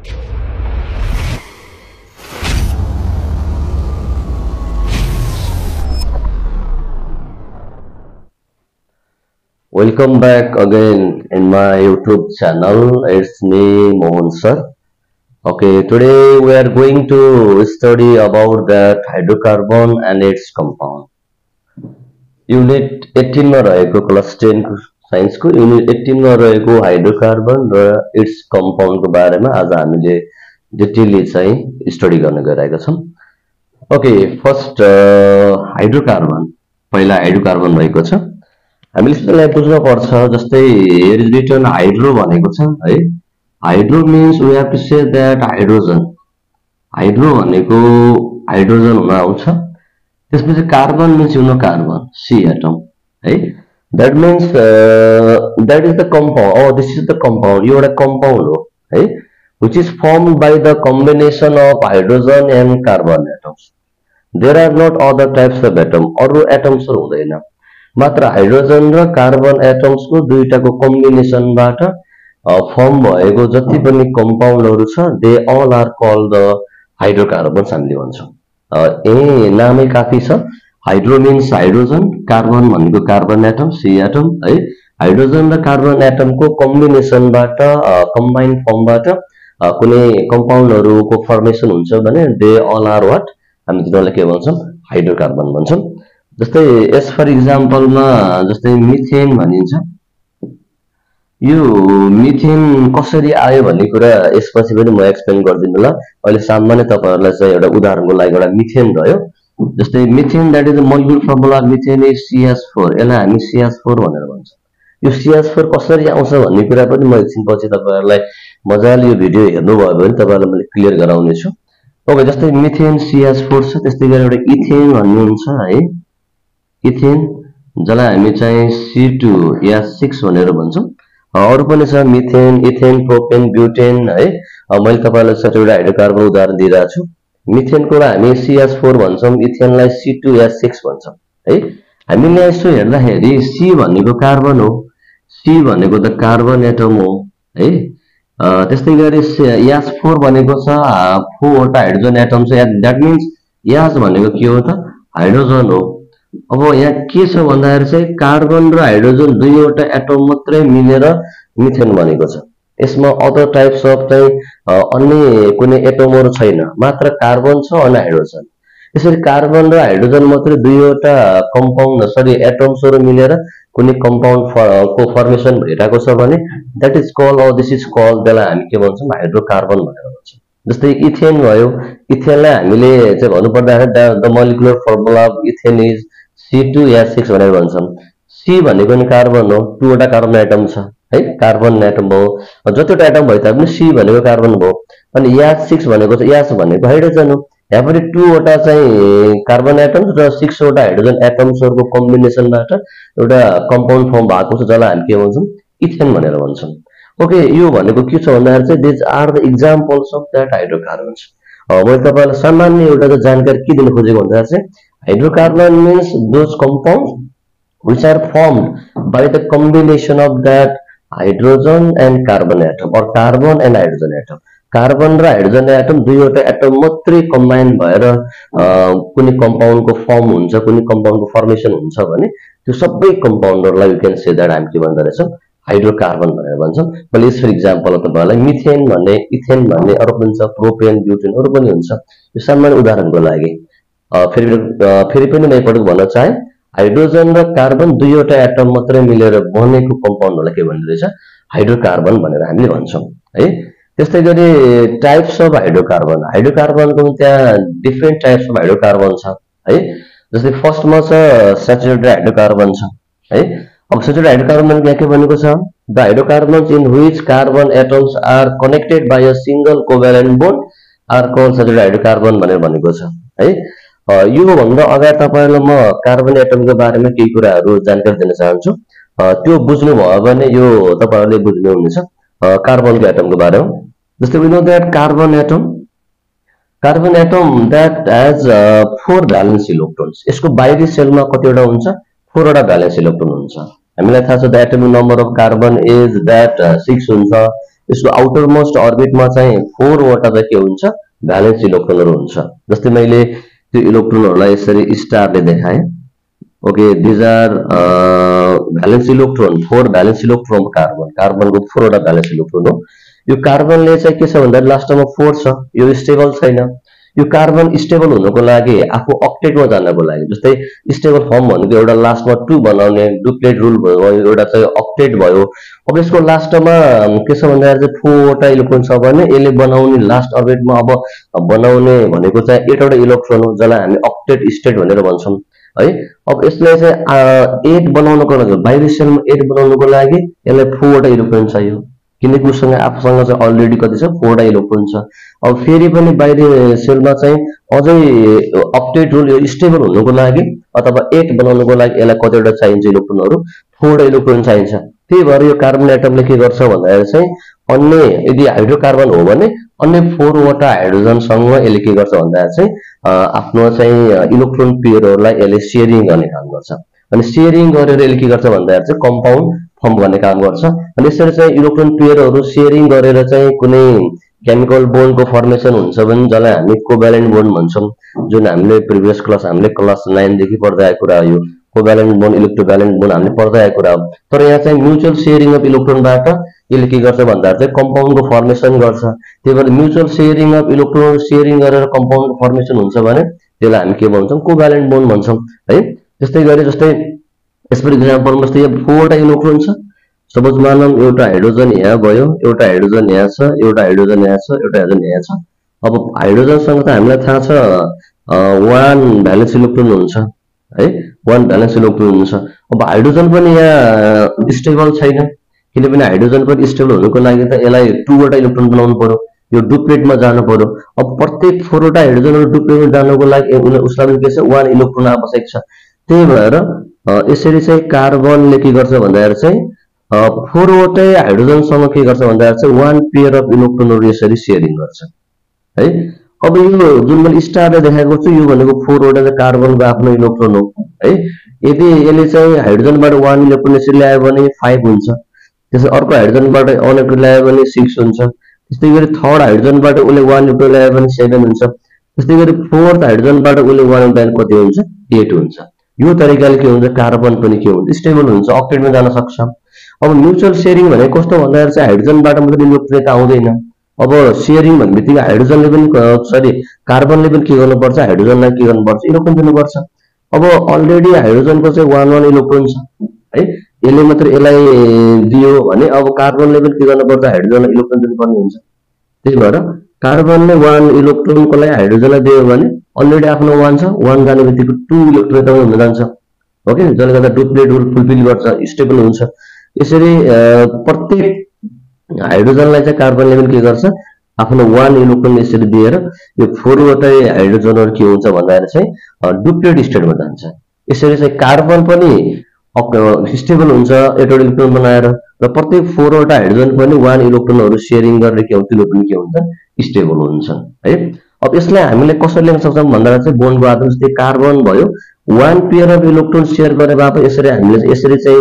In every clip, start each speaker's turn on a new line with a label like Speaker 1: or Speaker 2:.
Speaker 1: Welcome back again in my YouTube channel. It's me, Mohan sir. Okay, today we are going to study about that hydrocarbon and its compound. Unit 18 मा रहेको class 10 को science को unit 18 मा रहेको hydrocarbon र it's compound को बारेमा आज हामीले डिटेलली चाहिँ स्टडी गर्न गइरहेका छौं. ओके, फर्स्ट हाइड्रोकार्बन, पहिला हाइड्रोकार्बन भएको छ. हामीले यसलाई बुझ्न पर्छ. जस्तै here is written हाइड्रो भनेको छ है. Hydro means we have to say that hydrogen. Hydro भनेको हाइड्रोजन हुन आउँछ. त्यसपछि carbon means you know carbon, C atom है. That means that is the compound. Oh, this is the compound. यो एउटा compound हो है, which is formed by the combination of hydrogen and carbon atoms. There are not other types of atom. अरु atoms हुँदैन, मात्र hydrogen र carbon atoms को दुईटाको combination बाट फर्म भएको जति पनि कम्पाउन्डहरु छ, they all are called the hydrocarbons हामीले भन्छौं. ए नामै काफी छ. हाइड्रो मीन्स हाइड्रोजन, कार्बन भनेको कार्बन एटम, सी एटम है. हाइड्रोजन र कार्बन एटम को कम्बिनेसन बाट कम्बाइन फर्म बाट कुनै कम्पाउन्डहरुको फर्मेसन हुन्छ भने दे अल आर व्हाट, हामी तिनीहरुलाई के भन्छौं, हाइड्रोकार्बन भन्छौं. जस्तै एस फर एक्जाम्पल मा जस्तै मिथेन भनिन्छ. यो मिथेन कसरी आयो भन्ने कुरा यसपछि पनि म एक्सप्लेन गर्दिनु ल. अहिले सामान्य तपाईहरुलाई चाहिँ एउटा उदाहरणको लागि एउटा मिथेन रह्यो. जस्तै methane, that is the molecular formula of methane is CH4. यसलाई हामी CH4 भनेर भन्छौं. यो CH4 कसरी आउँछ भन्ने कुरा पनि म एकछिनपछि तपाईहरुलाई मजाले यो भिडियो हेर्नुभयो भने तपाईहरुलाई मैले क्लियर गराउने छु. ओके, जस्तै मिथेन CH4 छ. त्यस्तै गरी एउटा इथेन भन्ने हुन्छ है. इथेन जसलाई हामी चाहिँ C2H6 भनेर भन्छौं. अरु पनि छ मिथेन, इथेन, प्रोपेन, ब्युटेन है. मैले तपाईहरुलाई चाहिँ एउटा हाइड्रोकार्बन उदाहरण दिइरा छु. मिथेनको लाई हामी CH4 भन्छौं, इथेनलाई C2H6 भन्छौं है. हामीले यसो हेर्दाखेरि C भनेको कार्बन हो, C भनेको त कार्बन एटम हो है. त्यस्तै गरी H4 भनेको छ 4 वटा हाइड्रोजन एटम छ. दैट मीन्स H भनेको के हो त, हाइड्रोजन हो. अब यहाँ के छ भन्दाखेरि चाहिँ कार्बन र हाइड्रोजन दुईवटा एटम मात्रै मिलेर मिथेन बनेको छ. यसमा अदर टाइप्स अफ चाहिँ अन्य कुनै एटमहरु छैन, मात्र कार्बन छ अनि हाइड्रोजन. यसरी कार्बन र हाइड्रोजन मात्रै दुईवटा कम्पाउन्ड सरी एटम्सहरु मिलेर कुनै कम्पाउन्ड को फर्मेसन भइरहेको छ भने दैट इज कॉल्ड, और दिस इज कॉल्ड, त्यसलाई हामी के भन्छौं, हाइड्रोकार्बन भनेर भन्छौं. जस्तै इथेन भयो. इथेनलाई हामीले चाहिँ भन्नु पर्दाखेरि the molecular formula of ethane is C2H6 भनेर भन्छौं. C भनेको नि कार्बन हो, 2 वटा कार्बन एटम छ है, कार्बन एटम भयो. जतिवटा एटम भए तापनि C भनेको कार्बन भयो. अनि H6 भनेको चाहिँ H भनेको हाइड्रोजन हो. यहाँ पनि 2 वटा चाहिँ कार्बन एटम र 6 वटा हाइड्रोजन एटम्सहरुको कम्बिनेसनबाट एउटा कम्पाउन्ड फर्म भएको छ, जसलाई हामी के भन्छौं, इथेन भनेर भन्छौं. ओके, यो भनेको के छ भन्दाखेरि चाहिँ this are the examples of that hydrocarbons. मैले तपाईहरुलाई सामान्य एउटा जानकारी के दिन खोजेको भन्दा चाहिँ hydrocarbon means those compounds which are formed by the combination of that hydrogen and carbon atom or carbon and hydrogen atom. Carbon र हाइड्रोजन एटम दुईवटा एटम मात्रै कम्बाइन भएर कुनै कम्पाउन्ड को फर्म हुन्छ, कुनै कम्पाउन्ड को फर्मेसन हुन्छ भने त्यो सबै कम्पाउन्डहरुलाई यु क्यान से दैट हामी के भन्दो रहेछौं, हाइड्रोकार्बन भनेर भन्छौं. मैले फर एक्जाम्पल तपाईहरुलाई मिथेन भन्ने, इथेन भन्ने, अरु पनि छ प्रोपेन, ब्युटेन, अरु पनि हुन्छ. यो सामान्य उदाहरणको लागि फेरि पनि म एकपटक भन्न चाहे, हाइड्रोजन र कार्बन दुईवटा एटम मात्रै मिलेर बनेको कम्पाउन्डहरुलाई के भन्दो रहेछ, हाइड्रोकार्बन भनेर हामीले भन्छौं है. त्यस्तै गरी टाइप्स अफ हाइड्रोकार्बन, हाइड्रोकार्बनको त्यहाँ डिफरेन्ट टाइप्स अफ हाइड्रोकार्बन छ है. जस्तै फर्स्टमा छ सैचुरेटेड हाइड्रोकार्बन छ है. अब सैचुरेटेड हाइड्रोकार्बन यहाँ के भनेको छ, the hydrocarbons in which carbon atoms are connected by a single covalent bond are called saturated hydrocarbon भनेर भनेको छ है. यो भन्दा अगाडि तपाईहरुलाई म कार्बन एटमको बारेमा केही कुराहरु जानकारी दिन चाहन्छु. त्यो बुझ्नु भयो भने यो तपाईहरुले बुझ्नु हुनेछ कार्बनको एटमको बारेमा. जस्तै we know that carbon atom that has 4 valence electrons. यसको बाहिरी सेलमा कतिवटा हुन्छ, 4 वटा भ्यालेन्स इलेक्ट्रोन हुन्छ. हामीलाई थाहा छ the atomic number of carbon is that 6 हुन्छ. यसको आउटर मोस्ट अर्बिटमा चाहिँ 4 वटा चाहिँ के हुन्छ भ्यालेन्स इलेक्ट्रोनहरु हुन्छ। जस्तै मैले त्यो इलेक्ट्रोनहरुलाई यसरी स्टारले देखाएँ। Okay, these are valence electron, 4 valence electron कार्बनको 4 वटा भ्यालेन्स इलेक्ट्रोन हो। यो कार्बनले चाहिँ के छ भन्दा लास्टमा 4 छ, यो स्टेबल छैन। यो कार्बन स्टेबल हुनको लागि आफू अक्टेटमा जानको लागि, जस्तै स्टेबल फर्म भनेको एउटा लास्टमा 2 बनाउने डुप्लेट रुल भयो, एउटा चाहिँ अक्टेट भयो। अब यसको लास्टमा के छ भन्दा चाहिँ 4 वटा इलेक्ट्रोन छ भने यसले बनाउने लास्ट अर्बिटमा अब बनाउने भनेको चाहिँ 8 वटा इलेक्ट्रोन हो, जसलाई हामी अक्टेट स्टेट भनेर भन्छौं है। अब यसलाई चाहिँ 8 बनाउनको लागि, बाहिरी सेलमा 8 बनाउनको लागि यसलाई 4 वटा इलेक्ट्रोन चाहियो, किनकि उसँग आफूसँग चाहिँ अलरेडी कति छ 4 वटा इलेक्ट्रोन छ। अब फेरि पनि बाहिरी सेलमा चाहिँ अझै अक्टेट रुल स्टेबल हुनको लागि अथवा 8 बनाउनको लागि यसलाई कतिवटा चाहिन्छ इलेक्ट्रोनहरु, 4 वटा इलेक्ट्रोन चाहिन्छ। त्यही भएर यो कार्बन एटमले के गर्छ भन्दाखेरि चाहिँ अन्य यदि हाइड्रोकार्बन हो भने अन्य 4 वटा हाइड्रोजनसँग यसले के गर्छ भन्दाखेरि चाहिँ आफ्नो चाहिँ इलेक्ट्रोन पेयरहरुलाई यसले शेयरिङ गर्ने काम गर्छ। अनि शेयरिङ गरेर यसले के गर्छ भन्दाखेरि चाहिँ कम्पाउन्ड फर्म गर्ने काम गर्छ। अनि यसरी चाहिँ इलेक्ट्रोन पेयरहरु शेयरिङ गरेर चाहिँ कुनै केमिकल बोन्डको फर्मेसन हुन्छ भने जसलाई हामी कोभ्यालेन्ट बोन्ड भन्छौं, जुन हामीले प्रिभियस क्लास हामीले क्लास 9 देखि पढ्दै आएको कुरा हो। कोभ्यालेन्ट बोन्ड इलेक्ट्रोभ्यालेन्ट बोन्ड हामीले पढ्दै आएको कुरा हो। तर यहाँ चाहिँ म्युचुअल शेयरिङ अफ इलेक्ट्रोनबाट यसले के गर्छ भन्दा चाहिँ कम्पाउन्डको फर्मेसन गर्छ। त्यही भएर mutual sharing of electron sharing गरेर कम्पाउन्डको फर्मेसन हुन्छ भने त्यसलाई हामी के भन्छौं कोभ्यालेन्ट बोन्ड भन्छौं है। त्यस्तै गरी जस्तै फर एक्जाम्पल जस्तै यहाँ 4 वटा इलेक्ट्रोन छ। सपोज मानौं एउटा हाइड्रोजन यहाँ भयो, एउटा हाइड्रोजन यहाँ छ, एउटा हाइड्रोजन यहाँ छ, एउटा हाइड्रोजन यहाँ छ। अब हाइड्रोजनसँग त हामीलाई थाहा छ 1 भ्यालेन्स इलेक्ट्रोन हुन्छ है, 1 भ्यालेन्स इलेक्ट्रोन हुन्छ। अब हाइड्रोजन पनि यहाँ स्टेबल छैन, किनभने हाइड्रोजन पनि स्टेबल हुनको लागि त यसलाई 2 वटा इलेक्ट्रोन बनाउनु पर्यो, यो डुप्लेटमा जानु पर्यो। अब प्रत्येक 4 वटा हाइड्रोजनहरु डुप्लेटमा जानको लागि उसलाई के छ 1 इलेक्ट्रोन आवश्यक छ। त्यही भएर यसरी चाहिँ कार्बनले के गर्छ भन्दाखेरि चाहिँ 4 वटा हाइड्रोजनसँग के गर्छ भन्दाखेरि चाहिँ 1 पेयर अफ इलेक्ट्रोनहरु यसरी शेयरिङ गर्छ है। अब यो जुन मैले स्टारले देखाएको छु यो भनेको 4 वटा चाहिँ कार्बनको आफ्नो इलेक्ट्रोन हो है। यदि यसले चाहिँ हाइड्रोजनबाट 1 इलेक्ट्रोन यसरी ल्यायो भने 5 हुन्छ, त्यसै अर्को हाइड्रोजनबाट 1 इलेक्ट्रोन ल्यायो भने 6 हुन्छ। त्यस्तै गरी थर्ड हाइड्रोजनबाट उसले 1 इलेक्ट्रोन ल्यायो भने 7 हुन्छ। त्यस्तै गरी फोर्थ हाइड्रोजनबाट उसले 1 इलेक्ट्रोन कति हुन्छ 8 हुन्छ। यो तरिकाले के हुन्छ कार्बन पनि के हुन्छ स्टेबल हुन्छ, अक्टेटमा जान सक्छ। अब म्युचुअल शेयरिङ भने कस्तो भन्दाखेरि चाहिँ हाइड्रोजनबाट मात्र इलेक्ट्रोन आउँदैन। अब शेयरिङ भन्नेबित्तिकै हाइड्रोजनले पनि कार्बनले पनि के गर्नुपर्छ हाइड्रोजनलाई के गर्नुपर्छ इलेक्ट्रोन दिनुपर्छ। अब अलरेडी हाइड्रोजनको चाहिँ 1 इलेक्ट्रोन छ है, यसले मात्र यसलाई दियो भने अब कार्बनले पनि के गर्नुपर्छ हाइड्रोजनलाई इलेक्ट्रोन दिनुपर्ने हुन्छ। त्यही भएर कार्बनले 1 इलेक्ट्रोनको लागि हाइड्रोजनलाई दियो भने अलरेडी आफ्नो 1 छ, 1 जाने बित्तिकै 2 इलेक्ट्रोन हुन जान्छ। ओके, जसले गर्दा डुप्लेट रुल फुलफिल गर्छ, स्टेबल हुन्छ। यसरी प्रत्येक हाइड्रोजनलाई चाहिँ कार्बनले पनि के गर्छ आफ्नो 1 इलेक्ट्रोन यसरी दिएर यो 4 वटा हाइड्रोजनहरु के हुन्छ भन्दाखेरि चाहिँ डुप्लेट स्टेटमा जान्छ। यसरी चाहिँ कार्बन पनि स्टेबल हुन्छ 8 इलेक्ट्रोन बनाएर र प्रत्येक 4 वटा हाइड्रोजन पनि 1 इलेक्ट्रोनहरु शेयरिङ गरेर के हुन्छ पनि के हुन्छ स्टेबल हुन्छ है। अब यसलाई हामीले कसरी लेख्न सक्छौं भन्दा चाहिँ बोन्डको आधारमा जस्तै कार्बन भयो 1 पेयर अफ इलेक्ट्रोन शेयर गरेर अब यसरी हामीले यसरी चाहिँ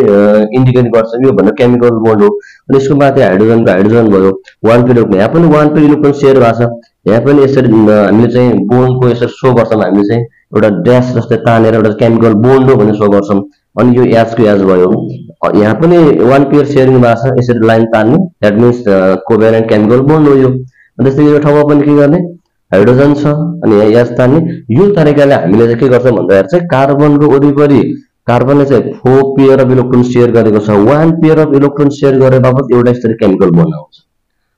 Speaker 1: इन्डिकेट गर्छौं यो भन्ने केमिकल बोन्ड हो। अनि यसको माथि हाइड्रोजनको हाइड्रोजन भयो 1 पेयर, यहाँ पनि 1 पेयर इलेक्ट्रोन शेयर भएको छ। यहाँ पनि यसरी हामीले चाहिँ बोन्डको यसरी शो गर्छौं, हामीले चाहिँ एउटा ड्याश जस्तै तानेर एउटा केमिकल बोन्ड हो भनेर शो गर्छौं। अनि यो एचको एच भयो, यहाँ पनि 1 पेयर शेयरिङ भएको छ, यसरी लाइन तान्ने that means covalent chemical bond हो यो। अनि त्यसै यो ठाउँमा पनि के गर्ने हाइड्रोजन छ अनि यहाँ एच तान्ने। यो तरिकाले हामीले चाहिँ के गर्छौं भन्दाखेरि चाहिँ कार्बनको वरिपरि कार्बनले चाहिँ 4 पेयर अफ इलेक्ट्रोन शेयर गरेको छ, 1 पेयर अफ इलेक्ट्रोन शेयर गरे बापत एउटा यसरी केमिकल बोन्ड आउँछ।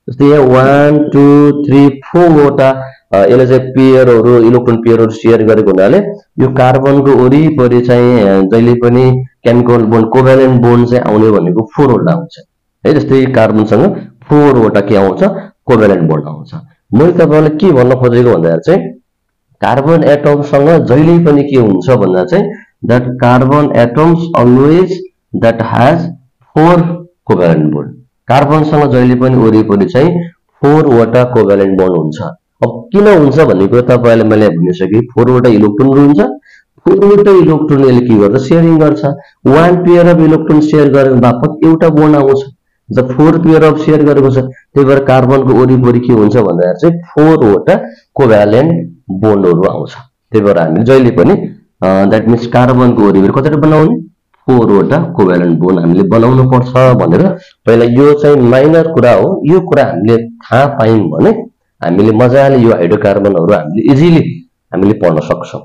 Speaker 1: जस्तै यहाँ 1 2 3 4 वटा यसले चाहिँ पेयरहरु इलेक्ट्रोन पेयरहरु शेयर गरेको हुनाले यो कार्बनको वरिपरि चाहिँ जहिले पनि केमिकल बोन्ड कोभ्यालेन्ट बोन्ड चाहिँ आउने भनेको 4 वटा आउँछ है। जस्तै कार्बनसँग 4 वटा के आउँछ कोभ्यालेन्ट बोन्ड आउँछ। मैले तपाईलाई के भन्न खोजेको भन्दा चाहिँ कार्बन एटमसँग जहिले पनि के हुन्छ भन्दा चाहिँ that carbon atoms always that has 4 covalent bond। कार्बनसँग जहिले पनि वरिपरि चाहिँ 4 वटा कोभ्यालेन्ट बोन्ड हुन्छ। अब किन हुन्छ भन्ने कुरा तपाईलाई मैले भनिसके 4 वटा इलेक्ट्रोन हुन्छ, 4 वटा इलेक्ट्रोन यसले के गर्छ शेयरिङ गर्छ। 1 पेयर अफ इलेक्ट्रोन शेयर गरे बापत एउटा बोन्ड आउँछ। द 4 पेयर अफ शेयर गरेको छ, त्यही भएर कार्बनको वरिपरि के हुन्छ भन्दाखेरि चाहिँ 4 वटा कोभ्यालेन्ट बोन्डहरू आउँछ। त्यही भएर हामीले जहिले पनि द्याट मिन्स कार्बनको वरिपरि कतिवटा बनाउने 4 वटा कोभ्यालेन्ट बोन्ड हामीले बनाउनु पर्छ भनेर पहिला यो चाहिँ माइनर कुरा हो। यो कुरा हामीले थाहा पायौं भने हामीले मजाले यो हाइड्रोकार्बनहरू हामीले इजिली हामीले पढ्न सक्छौं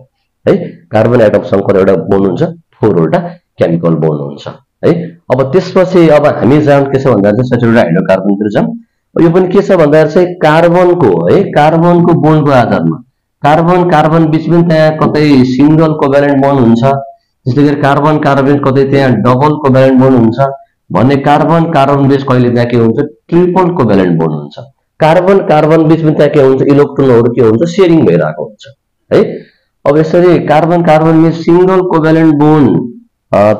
Speaker 1: है। कार्बन एटमसँग कतिवटा बोन्ड हुन्छ 4 वटा केमिकल बोन्ड हुन्छ है। अब त्यसपछि अब हामी जान के छ भन्दाखेरि चाहिँ सैचुरेटेड हाइड्रोकार्बनतिर जाउँ। यो पनि के छ भन्दाखेरि चाहिँ कार्बनको है, कार्बनको बोन्डको आधारमा कार्बन कार्बन बीचमा त्यहाँ कतै सिंगल कोभ्यालेन्ट बोन्ड हुन्छ, त्यसै गरी कार्बन कार्बन कतै त्यहाँ डबल कोभ्यालेन्ट बोन्ड हुन्छ भने कार्बन कार्बन बीच कहिले त्यहाँ के हुन्छ ट्रिपल कोभ्यालेन्ट बोन्ड हुन्छ। कार्बन कार्बन बीचमा त्यहाँ के हुन्छ इलेक्ट्रोनहरू के हुन्छ शेयरिङ भइरहेको हुन्छ है। अब यसरी कार्बन कार्बन बीच सिंगल कोभ्यालेन्ट बोन्ड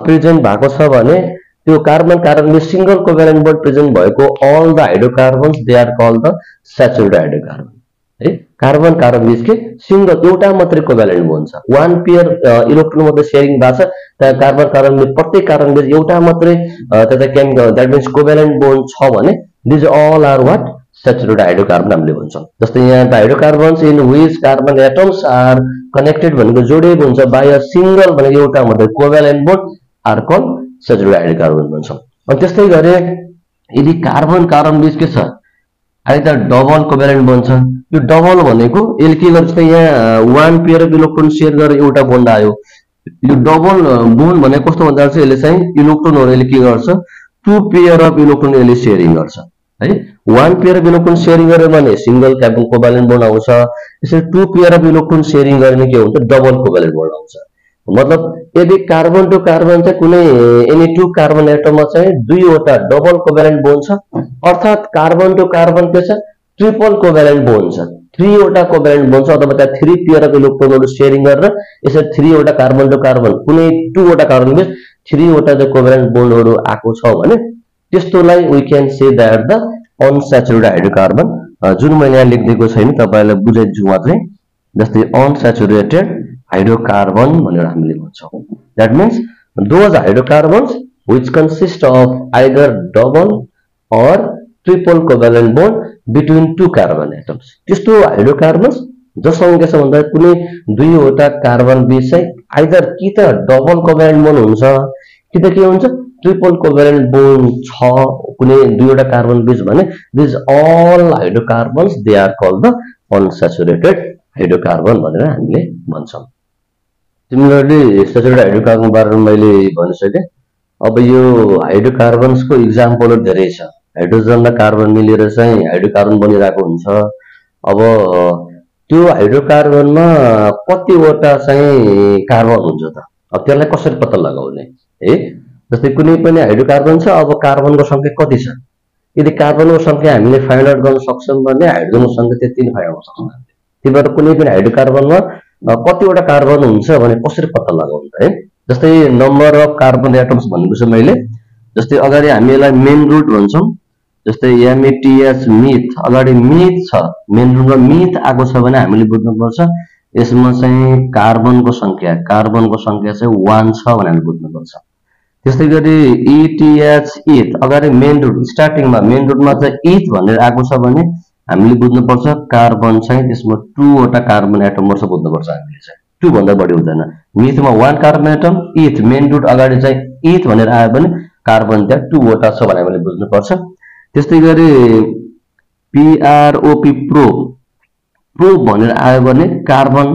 Speaker 1: प्रेजेन्ट भएको छ भने त्यो कार्बन कार्बन बीच सिंगल कोभ्यालेन्ट बोन्ड प्रेजेन्ट भएको all the hydrocarbons they are called the saturated hydrocarbon है। कार्बन कार्बन बीच के सिंगल एउटा मात्रै कोभ्यालेन्ट बोन्ड छ, 1 पेयर इलेक्ट्रोन मात्रै शेयरिङ भएको छ, त्यहाँ कार्बन कार्बन बीच प्रत्येक कार्बन बीच एउटा मात्रै त्यता chemical that means covalent bond छ भने these all are what saturated hydrocarbon हामीले भन्छौं। जस्तै यहाँ the hydrocarbons in which carbon atoms are connected भनेको जोडिएको हुन्छ बाइ अ सिंगल भनेको एउटा मात्रै covalent bond are called saturated hydrocarbon भन्छौं। अनि त्यस्तै गरे यदि कार्बन कार्बन बीच के छ आइदर डबल कोभ्यालेन्ट बोन्ड छ, यो डबल भनेको यसले के गर्छ त यहाँ 1 पेयर अफ इलेक्ट्रोन शेयर गरेर एउटा बोन्ड आयो। यो डबल बोन्ड भनेको कस्तो भन्दा चाहिँ यसले चाहिँ इलेक्ट्रोनहरु यसले के गर्छ 2 पेयर अफ इलेक्ट्रोन यसले शेयरिङ गर्छ है। 1 पेयर अफ इलेक्ट्रोन शेयरिङ गर्यो भने सिंगल कार्बन कोभ्यालेन्ट बोन्ड आउँछ, यसरी 2 पेयर अफ इलेक्ट्रोन शेयरिङ गर्ने के हुन्छ डबल कोभ्यालेन्ट बोन्ड आउँछ। मतलब यदि कार्बन टु कार्बन चाहिँ कुनै एनी 2 कार्बन एटममा चाहिँ 2 वटा डबल कोभ्यालेन्ट बोन्ड छ, अर्थात कार्बन टु कार्बन के छ ट्रिपल कोभ्यालेन्ट बोन्ड छ, 3 वटा कोभ्यालेन्ट बोन्ड छ अथवा त्यहाँ 3 पेयर अफ इलेक्ट्रोनहरु शेयरिङ गरेर यसरी 3 वटा कार्बन टु कार्बन कुनै 2 वटा कार्बन बीच 3 वटा चाहिँ कोभ्यालेन्ट बोन्डहरु आएको छ भने त्यस्तोलाई we can say that the unsaturated hydrocarbon. जुन मैले यहाँ लेख्दिएको छैन तपाईहरुलाई बुझाइदिन्छु मात्रै। जस्तै अनसैचुरेटेड हाइड्रोकार्बन भनेर हामीले भन्छौं। That means those hydrocarbons which consist of either double or triple covalent bond between 2 carbon atoms. त्यस्तो हाइड्रोकार्बन्स जससँग के छ भन्दा कुनै 2 वटा कार्बन बीच चाहिँ आइदर कि त डबल कोभ्यालेन्ट बोन्ड हुन्छ कि त के हुन्छ ट्रिपल कोभ्यालेन्ट बोन्ड छ कुनै 2 वटा कार्बन बीच भने this all hydrocarbons they are called the unsaturated hydrocarbon भनेर हामीले भन्छौं। सिमिलरली सैचुरेटेड हाइड्रोकार्बन बारेमा मैले भनिसके। अब यो हाइड्रोकार्बन्स को एक्जाम्पलहरु धेरै छ। हाइड्रोजन र कार्बन मिलेर चाहिँ हाइड्रोकार्बन बनिरहेको हुन्छ। अब त्यो हाइड्रोकार्बनमा कतिवटा चाहिँ कार्बन हुन्छ त, अब त्यसलाई कसरी पत्ता लगाउने है। जस्तै कुनै पनि हाइड्रोकार्बन छ, अब कार्बनको संख्या कति छ, यदि कार्बनको संख्या हामीले फाइन्ड आउट गर्न सक्छौं भने हाइड्रोजनको संख्या त्यति नै फाइन्ड गर्न सक्छौं हामीले। त्यही भएर कुनै पनि हाइड्रोकार्बनमा कतिवटा कार्बन हुन्छ भने कसरी पत्ता लगाउने है। जस्तै नम्बर अफ कार्बन एटम्स भनेको छ मैले। जस्तै अगाडि हामी यसलाई मेन रुट भन्छौं। जस्तै METH मिथ, अगाडि मिथ छ, मेन रुटमा मिथ आएको छ भने हामीले बुझ्नुपर्छ यसमा चाहिँ कार्बनको संख्या चाहिँ 1 छ भनेर हामीले बुझ्नुपर्छ। त्यस्तै गरी ETH इथ, अगाडि मेन रुट स्टार्टिङमा मेन रुटमा चाहिँ इथ भनेर आएको छ भने हामीले बुझ्नुपर्छ कार्बन चाहिँ त्यसमा 2 वटा कार्बन एटम वर्ष बुझ्नुपर्छ हामीले चाहिँ 2 भन्दा बढी हुँदैन। मिथमा 1 कार्बन एटम, इथ मेन रुट अगाडि चाहिँ इथ भनेर आयो भने कार्बन त्यहाँ 2 वटा छ भनेर हामीले बुझ्नुपर्छ। त्यस्तै गरी PROP प्रोब भनेर आयो भने कार्बन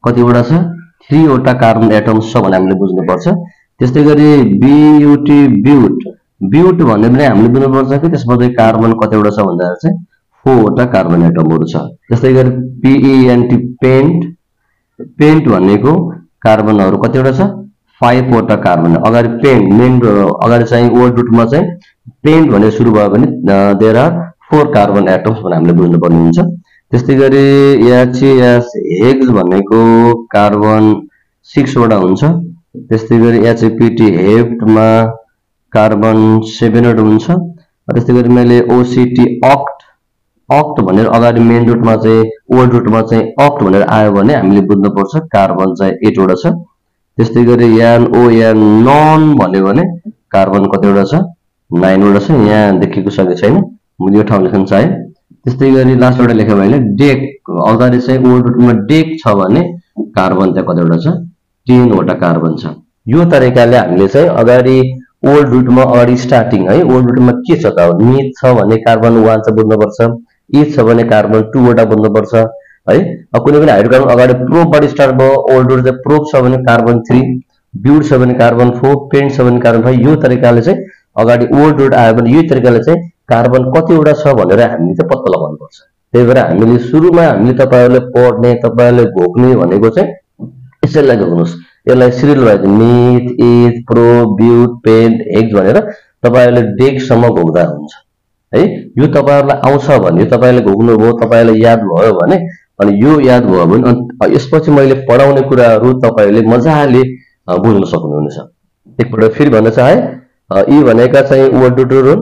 Speaker 1: कतिवटा छ 3 वटा कार्बन एटम्स छ भनेर हामीले बुझ्नुपर्छ। त्यस्तै गरी BUT ब्यूट भन्ने पनि हामीले बुझ्नुपर्छ कि त्यसमा चाहिँ कार्बन कतिवटा छ भन्दा चाहिँ 4 वटा कार्बन एटमहरु छ। त्यस्तै गरी PENT पेन्ट भनेको कार्बनहरु कतिवटा छ 5 वटा कार्बन। अगाडि पेन्ट मेन अगाडि चाहिँ वर्ड रुटमा चाहिँ पेन्ट भनेर सुरु भयो भने देयर आर 4 कार्बन एटम्स भनेर हामीले बुझ्नु पर्ने हुन्छ। त्यस्तै गरी HAS हेक्स भनेको कार्बन 6 वटा हुन्छ। त्यस्तै गरी HAPT हेप्टमा कार्बन 7 वटा हुन्छ। त्यस्तै गरी मैले OCT ऑक्ट भनेर अगाडि मेन रुटमा चाहिँ वर्ड रुटमा चाहिँ ऑक्ट भनेर आयो भने हामीले बुझ्नु पर्छ कार्बन चाहिँ 8 वटा छ। त्यस्तै गरी NON नन भन्यो भने कार्बन कतिवटा छ 9 वटा छ, यहाँ देखिएको सकेको छैन, मैले यो ठाउँ लेख्न चाहे। त्यस्तै गरी लास्ट एउटा लेख्यो भने डेक, अगाडि चाहिँ ओल्ड रुटमा डेक छ भने कार्बन त्यहाँ कतिवटा छ, 10 वटा कार्बन छ। यो तरिकाले हामीले चाहिँ अगाडि ओल्ड रुटमा अगाडि स्टार्टिङ है, ओल्ड रुटमा के छ त, मिथ छ भने कार्बन 1 चाहिँ बुझ्नुपर्छ, इथ छ भने कार्बन 2 वटा बुझ्नुपर्छ है। कुनै पनि हाइड्रोकार्बन अगाडि प्रोबबाट स्टार्ट भयो, ओल्ड रुट चाहिँ प्रोब छ भने कार्बन 3, ब्युट छ भने कार्बन 4, पेन्ट छ भने कार्बन 5। यो तरिकाले चाहिँ अगाडि ओल्ड रुट आयो भने यो तरिकाले चाहिँ कार्बन कतिवटा छ भनेर हामीले चाहिँ पत्ता लगाउनु पर्छ। त्यही भएर हामीले सुरुमा हामीले तपाईहरुले पढ्ने, तपाईहरुले घोक्ने भनेको चाहिँ यसैलाई घोक्नुस्, यसलाई सिरियल वाइज मिथ, इथ, प्रोब, ब्युट, पेन्ट, हेक्स भनेर तपाईहरुले डेकसम्म घोक्दा हुन्छ है। यो तपाईहरुलाई आउँछ भने, तपाईले घोक्नुभयो, तपाईलाई याद भयो भने, अनि यो याद भयो भने यसपछि मैले पढाउने कुराहरू तपाईले मजाले बुझ्न सक्नुहुनेछ। एकपल्ट फेरि भन्न चाहे, यी भनेका चाहिँ ओल्ड रुटहरु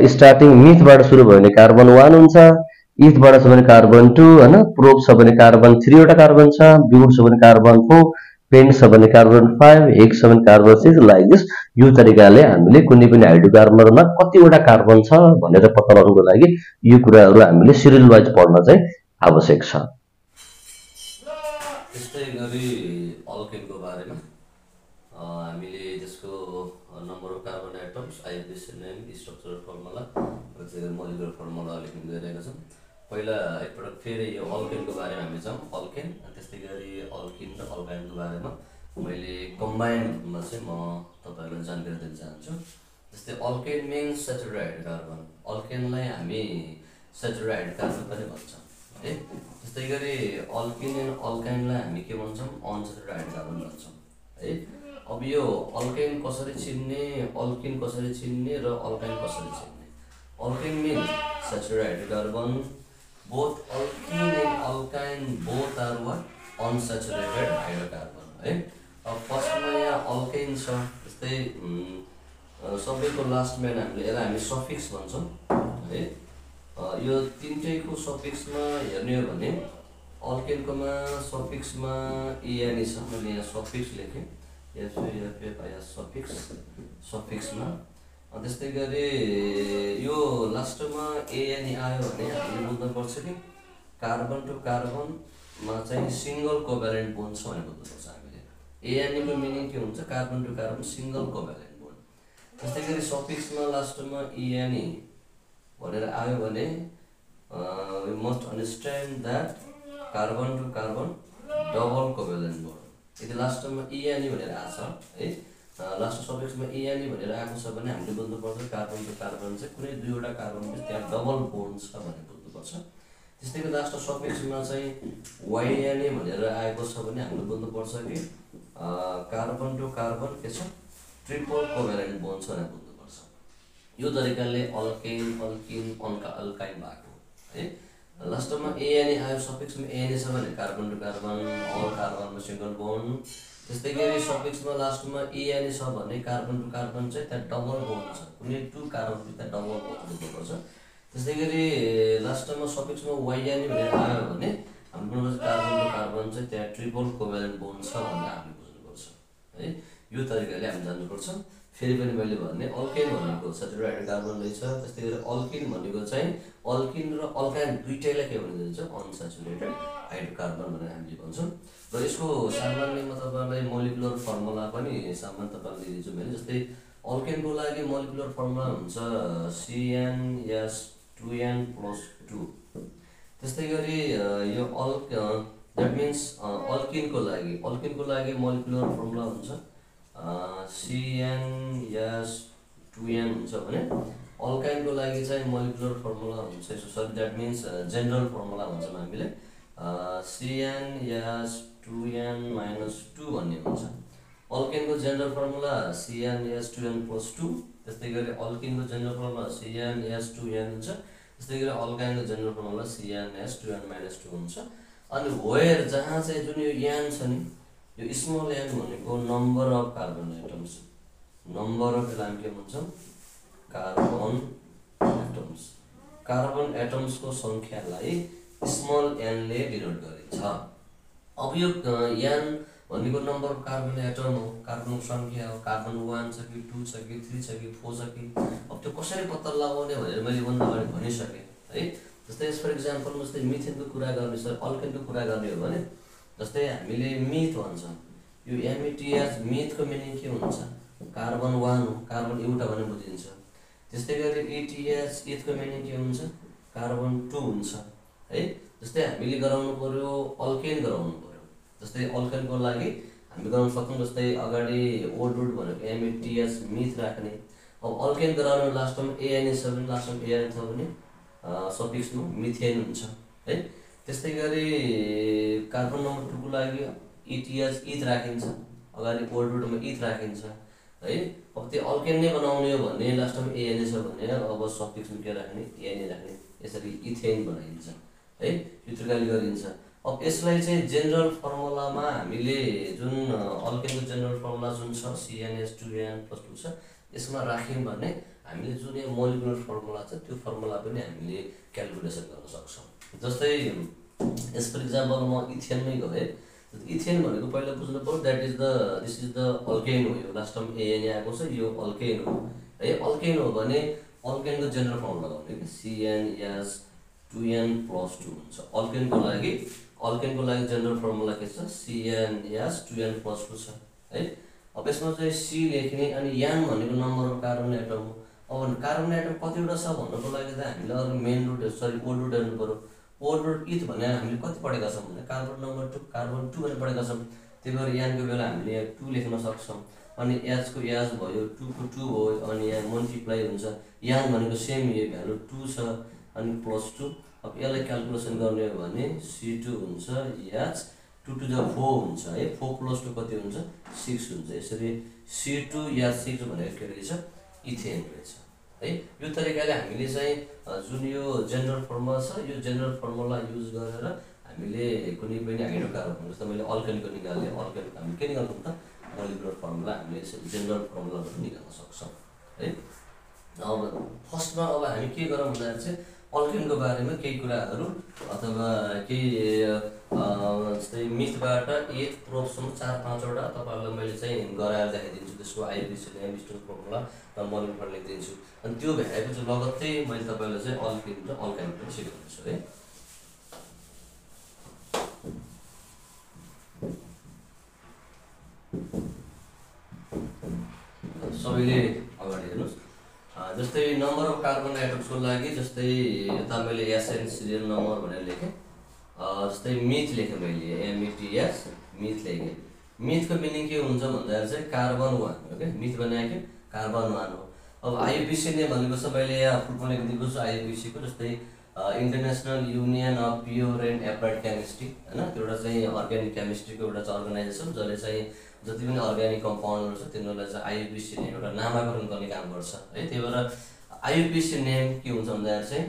Speaker 1: स्टार्टिङ मिथबाट सुरु भयो भने कार्बन 1 हुन्छ, इथबाट छ भने कार्बन 2 हैन, प्रोब छ भने कार्बन 3 वटा कार्बन छ, ब्युट छ भने कार्बन 4, पेन्ट छ भने कार्बन 5, हेक्स छ भने कार्बन 6, लाइक दिस। यो तरिकाले हामीले कुनै पनि हाइड्रोकार्बनमा कतिवटा कार्बन छ भनेर पत्ता लगाउनको लागि यो कुराहरू हामीले सिरियल वाइज पढ्न चाहिँ आवश्यक छ।
Speaker 2: त्यस्तै गरी अल्केनको बारेमा हामीले त्यसको number of carbon atoms, IUCN, structural formula, molecular formula लेख्न गइरहेका छौँ। पहिला एकपटक फेरि यो अल्केनको बारेमा हामी जाउँ, अल्केन। त्यस्तै गरी अल्किन र अल्काइनको बारेमा मैले कम्बाइन्डमा चाहिँ म तपाईहरुलाई जानकारी दिन चाहन्छु। जस्तै अल्केन मिन्स स्याचुरेटेड कार्बन, अल्केनलाई हामी स्याचुरेटेड कार्बन पनि भन्छौँ है। त्यस्तै गरी अल्किन एन्ड अल्काइनलाई हामी के भन्छौँ, अनस्याचुरेटेड कार्बन भन्छौँ है। अब यो अल्केन कसरी चिन्ने, अल्किन कसरी चिन्ने र अल्काइन कसरी चिन्ने। Alkane means saturated carbon, both alkene and alkyne both are what, unsaturated hydrocarbon है। अब फर्स्टमा यहाँ अल्केन छ, त्यस्तै सबैको लास्टमा हामीले यसलाई हामी सफिक्स भन्छौँ है। यो तीनटैको सफिक्समा हेर्ने हो भने अल्केनकोमा सफिक्समा एएनई छ, मैले यहाँ सफिक्स लेखेँ, सफिक्समा। त्यस्तै गरी यो लास्टमा एएनई आयो भने हामीले बुझ्नुपर्छ कि कार्बन टु कार्बनमा चाहिँ सिङ्गल कोभ्यालेन्ट बोन्ड छ भनेर बुझ्नुपर्छ हामीले। एएनईको मिनिङ के हुन्छ, carbon to carbon single covalent bond. त्यस्तै गरी सफिक्समा लास्टमा इएनई भनेर आयो भने we must understand that carbon to carbon double covalent bond. यदि लास्टमा इएनई भनेर आछ है, लास्ट सफिक्समा इएनई भनेर आएको छ भने हामीले बुझ्नुपर्छ कार्बन टु कार्बन चाहिँ कुनै दुईवटा कार्बन त्यहाँ डबल बोन्ड छ भनेर बुझ्नुपर्छ। त्यस्तै गरी लास्ट सफिक्समा चाहिँ वाइएनई भनेर आएको छ भने हामीले बुझ्नुपर्छ कि कार्बन टु कार्बन के छ, ट्रिपल कोभ्यालेन्ट बोन्ड छ भनेर बुझ्नुपर्छ। यो तरिकाले अल्केन, अल्किन, अल्काइन भएको है। लास्टमा एएनई आयो, सफिक्समा एएनई छ भने कार्बन टु कार्बन, अल कार्बनमा सिङ्गल बोन्ड। त्यस्तै गरी सफिक्समा लास्टमा इएनई छ भने कार्बन टु कार्बन चाहिँ त्यहाँ डबल बोन्ड छ, कुनै टु कार्बन त्यहाँ डबल बोन्ड बुझ्नुपर्छ। त्यस्तै गरी लास्टमा सफिक्समा वाइएनई भनेर आयो भने हामी बुझ्नुपर्छ कार्बन टु कार्बन चाहिँ त्यहाँ ट्रिपल कोभ्यालेन्ट बोन्ड छ भनेर हामीले बुझ्नुपर्छ है। यो तरिकाले हामी जान्नुपर्छ। फेरि पनि मैले भने अल्केन भनेको स्याचुरेटेड कार्बन रहेछ, त्यस्तै गरी अल्किन भनेको चाहिँ अल्किन र अल्काइन दुईटैलाई के भनिन्छ, अनस्याचुरेटेड हाइड्रोकार्बन भनेर हामीले भन्छौँ। र यसको सामान्यमा तपाईँलाई मोलिकुलर फर्मुला पनि सामान्य तपाईँलाई दिन्छु मैले। जस्तै अल्केनको लागि मोलिकुलर फर्मुला हुन्छ CnS2n+2। त्यस्तै गरी यो द्याट मिन्स अल्किनको लागि मोलिकुलर फर्मुला हुन्छ CnS2n हुन्छ भने अल्काइनको लागि चाहिँ मोलिकुलर फर्मुला हुन्छ, sorry that means general formula भन्छौँ हामीले CnS2n-2 भन्ने हुन्छ। अल्केनको जेनरल फर्मुला CnS2n+2, त्यस्तै गरी अल्किनको जेनरल फर्मुला CnS2n हुन्छ, त्यस्तै गरी अल्काइनको जेनरल फर्मुला CnS2n-2 हुन्छ। अनि वेयर जहाँ चाहिँ जुन यो यान छ नि, यो स्मल यान भनेको number of carbon atoms, number of यसलाई हामी के भन्छौँ, कार्बन एटम्स। कार्बन एटम्सको सङ्ख्यालाई स्मल एनले डिनोट गरिन्छ। अब यो यान भनेको नम्बर अफ कार्बन एटम हो, कार्बनको सङ्ख्या हो, कार्बन 1 छ कि 2 छ कि 3 छ कि 4 छ कि। अब त्यो कसरी पत्ता लगाउने भनेर मैले भन्दा अगाडि भनिसकेँ है। जस्तै फर इक्जाम्पल जस्तै मिथेनको कुरा गर्ने छ, अल्केनको कुरा गर्ने हो भने जस्तै हामीले मिथ भन्छ, यो एमइटिएच मिथको मिनिङ के हुन्छ, कार्बन 1 हो, कार्बन एउटा भने बुझिन्छ। त्यस्तै गरी इटिएच इथको मिनिङ के हुन्छ, कार्बन 2 हुन्छ है। जस्तै हामीले गराउनु पर्यो अल्केन गराउनु पर्यो, जस्तै अल्केनको लागि हामी गराउन सक्छौँ। जस्तै अगाडि ओल्ड रुट भनेको एमइटिएच मिथ राख्ने। अब अल्केन गराउनु लास्टमा एएनए छ भने लास्टमा एएन छ भने सफिक्समा मिथेन हुन्छ है। त्यस्तै गरी कार्बन नम्बर 2 को लागि इटिएच इथ राखिन्छ, अगाडि ओल्ड रुटमा इथ राखिन्छ है। अब त्यो अल्केन नै बनाउने हो भने लास्टमा एएनए छ भने अब सफिक्समा के राख्ने, एएनए राख्ने, यसरी इथेन बनाइन्छ है, यो तरिकाले गरिन्छ। अब यसलाई चाहिँ जेनरल फर्मुलामा हामीले जुन अल्केनको जेनरल फर्मुला जुन छ CnH2n+2 छ, यसमा राख्यौँ भने हामीले जुन यो मोलिकुलर फर्मुला छ त्यो फर्मुला पनि हामीले क्यालकुलेसन गर्न सक्छौँ। जस्तै यस फर इक्जाम्पल म इथेनमै गएँ। इथेन भनेको पहिला बुझ्नु पर्यो दिस इज द अल्केन हो, यो लास्टमा एएनए आएको छ, यो अल्केन हो है। अल्केन हो भने अल्केनको जेनरल फर्मुला लगाउने कि CnH2n+2 हुन्छ। अल्केनको लागि जेनरल फर्मुला के छ, CnH2n+2 छ है। अब यसमा चाहिँ सी लेख्ने, अनि यान भनेको नम्बर अफ कार्बन एटम हो। अब कार्बन एटम कतिवटा छ भन्नको लागि त हामीले अरू मेन रुट ओल्ड रुट हेर्नु पर्यो। ओल्ड रुट इथ भने हामीले कति पढेका छौँ भने कार्बन नम्बर 2 कार्बन 2 भनेर पढेका छौँ। त्यही भएर यानको बेला हामीले यहाँ 2 लेख्न सक्छौँ, अनि एचको एच भयो, 2 को 2 भयो, अनि यहाँ मल्टिप्लाई हुन्छ। यान भनेको सेम यो भ्यालु 2 छ अनि +2। अब यसलाई क्यालकुलेसन गर्ने हो भने C2 हुन्छ एच 2 to the 4 हुन्छ है, 4 + 2 कति हुन्छ, 6 हुन्छ। यसरी C2 या 6 भनेको के रहेछ, इथेन रहेछ है। यो तरिकाले हामीले चाहिँ जुन यो जेनरल फर्मुला छ, यो जेनरल फर्मुला युज गरेर हामीले कुनै पनि हाइड्रोकार्बन, जस्तो मैले अल्केनको निकालेँ, अल्केनको हामी के निकाल्छौँ त, मोलिकुलर फर्मुला हामीले जेनरल फर्मुलाबाट निकाल्न सक्छौँ है। अब फर्स्टमा अब हामी के गरौँ भन्दाखेरि चाहिँ अल्केनको बारेमा केही कुराहरू अथवा केही जस्तै मिथबाट 1 प्रोबसम्म 4-5वटा तपाईँहरूलाई मैले चाहिँ गराएर देखाइदिन्छु। त्यसको आइयुपिएसी नेम, स्टोन फर्मुला र मोलिकुलर लेखिदिन्छु। अनि त्यो भ्याएपछि लगत्तै मैले तपाईँलाई चाहिँ अल्केन र अल्काइन पनि सिकाउँछु है। सबैले अगाडि हेर्नुहोस्। जस्तै नम्बर अफ कार्बन एटम्सको लागि जस्तै यता मैले एसएन सिरियल नम्बर भनेर लेखेँ। जस्तै मिथ लेखेँ मैले, एमइटिएच मिथ लेखेँ। मिथको मिनिङ के हुन्छ भन्दाखेरि चाहिँ कार्बन 1 हो क्या, मिथ बनाएको कार्बन 1 हो। अब आइयुपिएसी ने भनेको छ, मैले यहाँ फुल फर्म लेखिदिएको छु आइयुपिएसीको। जस्तै international union of pure and applied chemistry होइन, त्यो एउटा चाहिँ अर्ग्यानिक केमिस्ट्रीको एउटा चाहिँ अर्गनाइजेसन जसले चाहिँ जति पनि अर्ग्यानिक कम्पाउन्डहरू छ तिनीहरूलाई चाहिँ आइयुपिएसी नेम एउटा नामाकरण गर्ने काम गर्छ है। त्यही भएर आइयुपिएसी नेम के हुन्छ भन्दाखेरि चाहिँ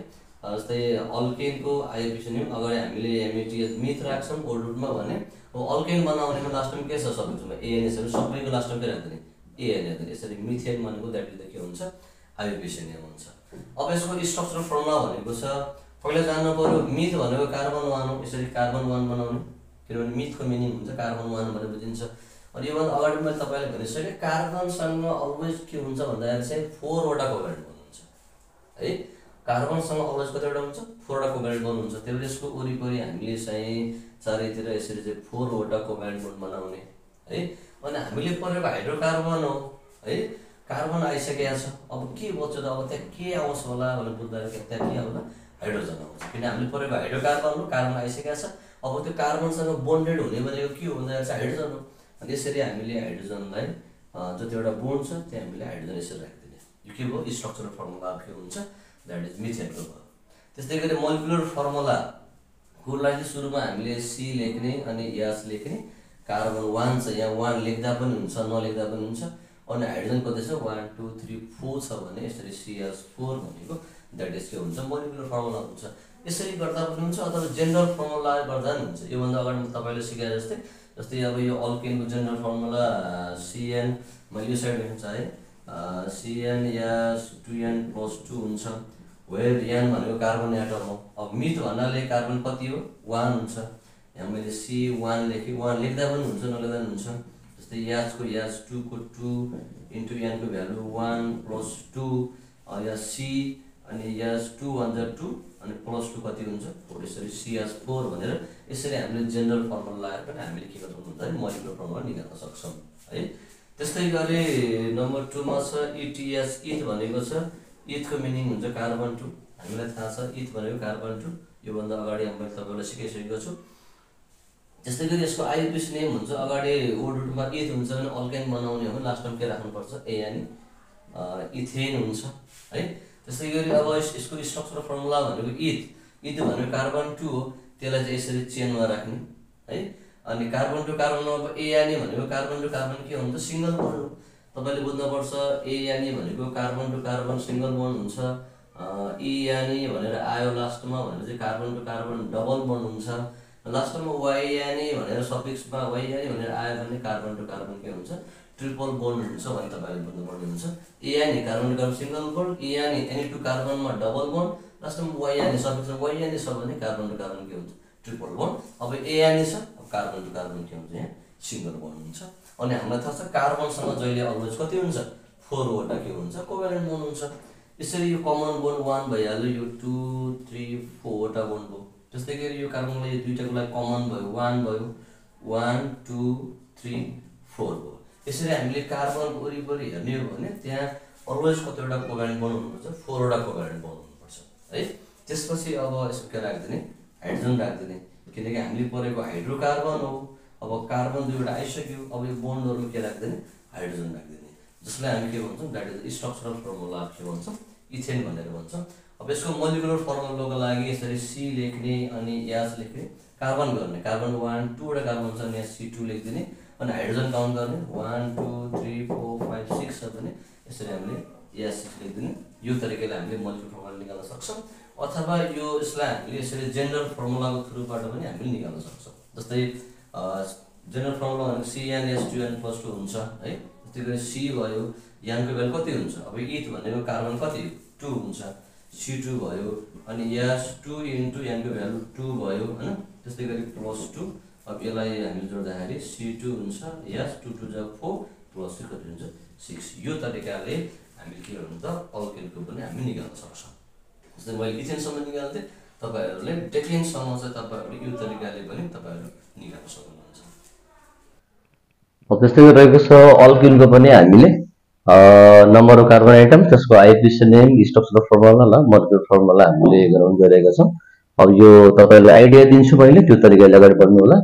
Speaker 2: जस्तै अल्केनको आइयुपिएसी नेम अगाडि हामीले एमइटिएच मिथ राख्छौँ ओल्ड रुटमा भने, अब अल्केन बनाउनेमा लास्टमा के छ, सबै एएनए छ, सबैको लास्टमा के राख्दैन, एएनए। यसरी मिथेन भनेको द्याट इज द के हुन्छ, आइयुपिएसी नेम हुन्छ। अब यसको स्ट्रक्चरल फर्मुला भनेको छ, पहिला जान्नु पर्यो मिथ भनेको कार्बन 1 हो, यसरी कार्बन 1 बनाउने, किनभने मिथको मिनिङ हुन्छ कार्बन 1 भनेर बुझिन्छ। अनि योभन्दा अगाडि मैले तपाईँलाई भनिसकेँ कार्बनसँग अलवेज के हुन्छ भन्दाखेरि चाहिँ 4वटा कोभ्यालेन्ट बन्ड हुन्छ है। कार्बनसँग अलवेज कतिवटा हुन्छ, 4वटा कोभ्यालेन्ट बन्ड हुन्छ। त्यही भएर यसको वरिपरि हामीले चाहिँ चारैतिर यसरी चाहिँ 4वटा कोभ्यालेन्ट बन्ड बनाउने है। अनि हामीले परेको हाइड्रोकार्बन हो है, कार्बन आइसकेको छ, अब के बच्छ त, अब त्यहाँ के आउँछ होला भनेर बुझ्दाखेरि त्यहाँ के आउँला, हाइड्रोजन आउँछ। किन हामीले परेको हाइड्रोकार्बन हो, कार्बन आइसकेको छ, अब त्यो कार्बनसँग बोन्डेड हुने भनेको के हो भन्दाखेरि चाहिँ हाइड्रोजन हो। अनि यसरी हामीले हाइड्रोजनलाई जतिवटा बोन्ड छ त्यहाँ हामीले हाइड्रोजन यसरी राखिदिने, यो के भयो, स्ट्रक्चरल फर्मुला के हुन्छ, द्याट इज मिथेनको भयो। त्यस्तै गरी मोलिकुलर फर्मुलाको लागि सुरुमा हामीले सी लेख्ने अनि एच लेख्ने। कार्बन 1 छ, यहाँ 1 लेख्दा पनि हुन्छ नलेख्दा पनि हुन्छ। अनि हाइड्रोजन कति छ, 1 2 3 4 छ भने यसरी CH4 भनेको द्याट इज के हुन्छ, मोलिकुलर फर्मुला हुन्छ। यसरी गर्दा पनि हुन्छ अथवा जेनरल फर्मुला गर्दा पनि हुन्छ। योभन्दा अगाडि म तपाईँले सिकाए जस्तै अब यो अल्केनको जेनरल फर्मुला CN, मैले यो साइड लेख्नु चाहेँ CnH2n+2 हुन्छ, वेयर यान भनेको कार्बन एटम हो। अब मिथ भन्नाले कार्बन कति हो, 1 हुन्छ। यहाँ मैले C1 लेखेँ, 1 लेख्दा पनि हुन्छ नलेख्दा पनि हुन्छ। जस्तै याजको याज 2 को 2 इन्टु n को भ्यालु 1 प्लस 2 या C अनि याज 2 1 जा 2 अनि प्लस 2 कति हुन्छ 4 यसरी C याज 4 भनेर यसरी हामीले जेनरल फर्मुला लगाएर पनि हामीले के गर्नु हुन्छ भने मोलिकुलर फर्मुला निकाल्न सक्छौँ है। त्यस्तै गरी नम्बर 2 मा छ ETS इथ भनेको छ इथको मिनिङ हुन्छ कार्बन 2 हामीलाई थाहा छ इथ भनेको कार्बन 2 यो भन्दा अगाडि मैले तपाईलाई सिकाइसकेको छु। त्यस्तै गरी यसको आइयुपिएसी नेम हुन्छ अगाडि ओडुटमा इथ हुन्छ भने अल्केन बनाउने हो भने लास्टमा के राख्नुपर्छ ए यानी इथेन हुन्छ है। त्यस्तै गरी अब यसको स्ट्रक्चरल फर्मुला भनेको इथ भनेको कार्बन 2 हो त्यसलाई चाहिँ यसरी चेनमा राख्ने है। अनि कार्बन टु कार्बनमा अब ए यानी भनेको कार्बन टु कार्बन के हुन्छ सिंगल बोन्ड हो। तपाईले बुझ्नुपर्छ ए यानी भनेको carbon to carbon single bond हुन्छ, ई यानी भनेर आयो लास्टमा भनेर चाहिँ carbon to carbon double bond हुन्छ, लास्टमा वाइ यानी भनेर सफिक्समा वाइ यानी भनेर आयो भने कार्बन टु कार्बन के हुन्छ ट्रिपल बोन्ड हुन्छ भने तपाईले बुझ्नुपर्ने हुन्छ। ए यानी carbon to carbon single bond, E यानी एनी टु कार्बनमा डबल बोन्ड, लास्टमा वाइ यानी सफिक्समा वाइ यानी छ भने कार्बन टु कार्बन के हुन्छ ट्रिपल बोन्ड। अब ए यानी छ अब कार्बन टु कार्बन के हुन्छ यहाँ सिंगल बोन्ड हुन्छ। अनि हामीलाई थाहा छ कार्बनसँग जहिले अलवेज कति हुन्छ 4 वटा के हुन्छ कोभ्यालेन्ट बोन्ड हुन्छ। यसरी यो कमन बोन्ड 1 भइहाल्यो, यो 2 3 4 वटा बोन्ड भयो। त्यस्तै गरी यो कार्बनलाई यो दुईटाको लागि कमन भयो 1 भयो 1 2 3 4 भयो। यसरी हामीले कार्बन वरिपरि हेर्ने हो भने त्यहाँ अलवेज कतिवटा कोभ्यालेन्ट बोन्ड हुनुपर्छ 4 वटा कोभ्यालेन्ट बोन्ड हुनुपर्छ है। त्यसपछि अब यसको के राख्दिने हाइड्रोजन राख्दिने किनकि हामीले परेको हाइड्रोकार्बन हो। अब कार्बन दुईवटा आइसक्यो अब यो बोन्डहरु के राख्दिने हाइड्रोजन राख्दिने जसलाई हामी के भन्छौं दैट इज स्ट्रक्चरल फर्मुला के भन्छौं इथेन भनेर भन्छौं। अब यसको मोलिकुलर फर्मुलाको लागि यसरी C लेख्ने अनि यास लेख्ने कार्बन गर्ने कार्बन 1 2 वटा कार्बन छ अनि C2 लेख्दिने अनि हाइड्रोजन काउन्ट गर्ने 1 2 3 4 5 6 छ भने यसरी हामीले यास लेख्दिने। यो तरिकाले हामीले मोलिकुलर फर्मुला निकाल्न सक्छौं अथवा यो यसलाई हामीले यसरी जनरल फर्मुलाको थ्रुबाट पनि हामीले निकाल्न सक्छौं। जस्तै जनरल फर्मुला भनेको CnH2n+2 हुन्छ है। त्यस्तै गरी C भयो n को भ्यालु कति हुन्छ अब इथ भनेको कार्बन कति 2 हुन्छ C2 भयो अनि S2 इन्टु n को भ्यालु 2 भयो हैन। त्यस्तै गरी +2 अब यसलाई हामीले जोड्दाखेरि C2 हुन्छ S2 2 जा 4 + 6 कति हुन्छ 6। यो तरिकाले हामीले के गर्नु त अल्केनको पनि हामी निकाल्न सक्छौं। जस्तै मैले इथेनसम्म निकाल्थे तपाईहरुले डेकेनसम्म चाहिँ तपाईहरुले यो तरिकाले पनि तपाईहरु निकाल्न सक्नुहुन्छ।
Speaker 1: त्यस्तै रहेको छ अल्किनको पनि हामीले नम्बर अफ कार्बन आइटम त्यसको आइयुपिएसी नेम स्ट्रक्चरल फर्मुला ल मोलिकुलर फर्मुला हामीले गराउन गइरहेका छौं। अब यो तपाईहरुलाई आइडिया दिन्छु मैले त्यो तरिकाले अगाडि बढ्नु होला।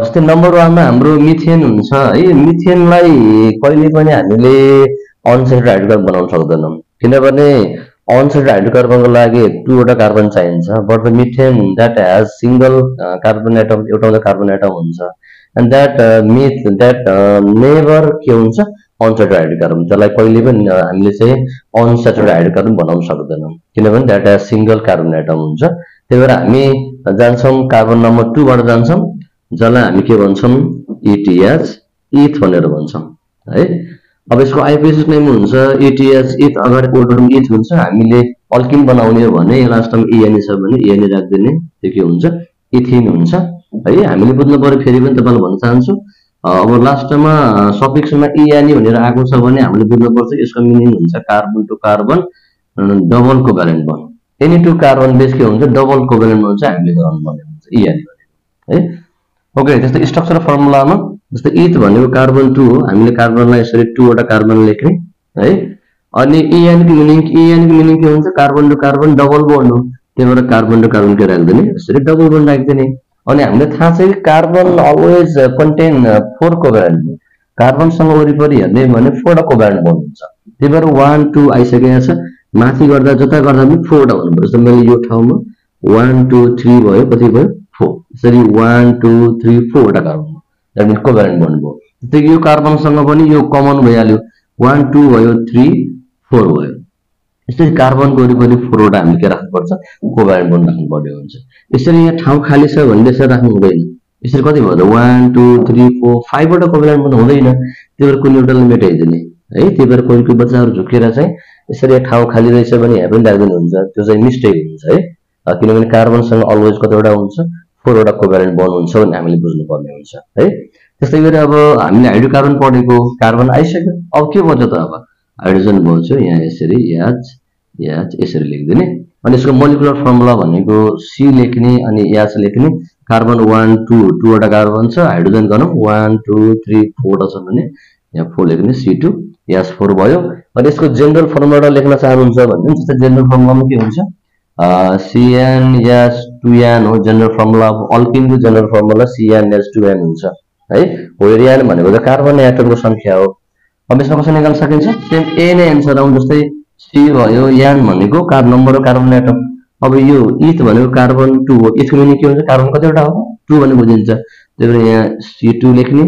Speaker 1: जस्तै नम्बर 1 मा हाम्रो मिथेन हुन्छ है। मिथेनलाई कहिले पनि हामीले अनसैचुरेटेड हाइड्रोकार्बन बनाउन सक्दैनौं किनभने अनसैचुरेटेड हाइड्रोकार्बनको लागि 2 वटा कार्बन चाहिन्छ but the methane that has single carbon atom एउटा मात्र कार्बन एटम हुन्छ and that never के हुन्छ अनसैचुरेटेड हाइड्रोकार्बन त्यसलाई कहिले पनि हामीले चाहिँ अनसैचुरेटेड हाइड्रोकार्बन बनाउन सक्दैनौं किनभने that has single carbon atom हुन्छ। त्यही भएर हामी जान्छौं कार्बन नम्बर 2 बाट जान्छौं जसलाई हामी के भन्छौं ETH इथ भनेर भन्छौं है। अब यसको आइयुपिएसी नेम हुन्छ ETH इथ अगाडि ओर्डरमा इथ हुन्छ। हामीले अल्किन बनाउने हो भने लास्टमा EN छ भने EN राख्दिने त्यो के हुन्छ इथिन हुन्छ है। हामीले बुझ्नु पर्यो फेरि पनि तपाईलाई भन्न चाहन्छु अब लास्टमा सफिक्समा EN भनेर आएको छ भने हामीले बुझ्नु पर्छ यसको मिनिङ हुन्छ carbon to carbon double covalent bond. Ene to carbon base के हुन्छ डबल कोभ्यालेन्ट बोन्ड चाहिँ हामीले गराउनु पर्ने हुन्छ EN भनेको है। ओके त्यस्तै स्ट्रक्चरल फर्मुलामा जस्तै इथ भनेको कार्बन 2 हो हामीले कार्बनलाई यसरी 2 वटा कार्बन लेख्ने है। अनि EN को मिनिङ के हुन्छ carbon to carbon double bond हो त्यही भएर कार्बन टु कार्बन के राख्दिने यसरी डबल बोन्ड राख्दिने। अनि हामीले थाहा छ कि कार्बन अलवेज कन्टेन 4 कोभ्यालेन्ट कार्बनसँग वरिपरि हेर्ने भने 4 वटा कोभ्यालेन्ट बोन्ड हुन्छ। त्यही भएर 1 2 आइसकेको छ माथि गर्दा जता गर्दा पनि 4 वटा हुनुपर्छ। जस्तो मैले यो ठाउँमा 1 2 3 भयो कति भयो 4 यसरी 1 2 3 4 वटा carbon that means covalent bond भयो। त्यही यो कार्बनसँग पनि यो कमन भइहाल्यो 1 2 भयो 3 4 भयो। यसरी कार्बनको वरिपरि 4 वटा हामीले के राख्नुपर्छ कोभ्यालेन्ट बोन्ड राख्नुपर्ने हुन्छ। यसरी यहाँ ठाउँ खाली छ भने यसरी राख्नु हुँदैन। यसरी कति भयो त 1 2 3 4 5 वटा कोभ्यालेन्ट बोन्ड हुँदैन त्यही भएर कुनै एउटाले मेटाइदिने है। त्यही भएर कोही कोही बच्चाहरु झुकेर चाहिँ यसरी ठाउँ खाली रहेछ भने यहाँ पनि राख्दिनु हुन्छ त्यो चाहिँ मिस्टेक हुन्छ है। किनभने कार्बनसँग अलवेज कतिवटा हुन्छ 4 वटा कोभ्यालेन्ट बन्ड हुन्छ भन्ने हामीले बुझ्नुपर्ने हुन्छ है। त्यस्तै गरी अब हामीले हाइड्रोकार्बन पढेको, कार्बन आइसक्यो, अब के बच्यो त अब हाइड्रोजन बच्यो। यहाँ यसरी एच यसरी लेखिदिने अनि यसको मोलिकुलर फर्मुला भनेको सी लेख्ने अनि एच लेख्ने। कार्बन 1 2 2 वटा कार्बन छ, हाइड्रोजन गनौँ 1 2 3 4 वटा छ भने यहाँ 4 लेख्ने C2H4 भयो। अनि यसको जेनरल फर्मुला लेख्न चाहनुहुन्छ भने जस्तै जेनरल फर्मुलामा के हुन्छ CnH2n हो जेनरल फर्मुला। अब अल्किनको जेनरल फर्मुला CnH2n हुन्छ है। वेयर n भनेको त कार्बन एटमको संख्या हो। अब यसमा कसरी निकाल्न सकिन्छ, सेम ए नै एन्सर आउँछ। जस्तै सी भयो, n भनेको नम्बर अफ कार्बन एटम। अब यो इथ भनेको कार्बन 2 हो, इथको मिनिङ के हुन्छ, कार्बन कतिवटा हो 2 भने बुझिन्छ। त्यही भएर यहाँ C2 लेख्ने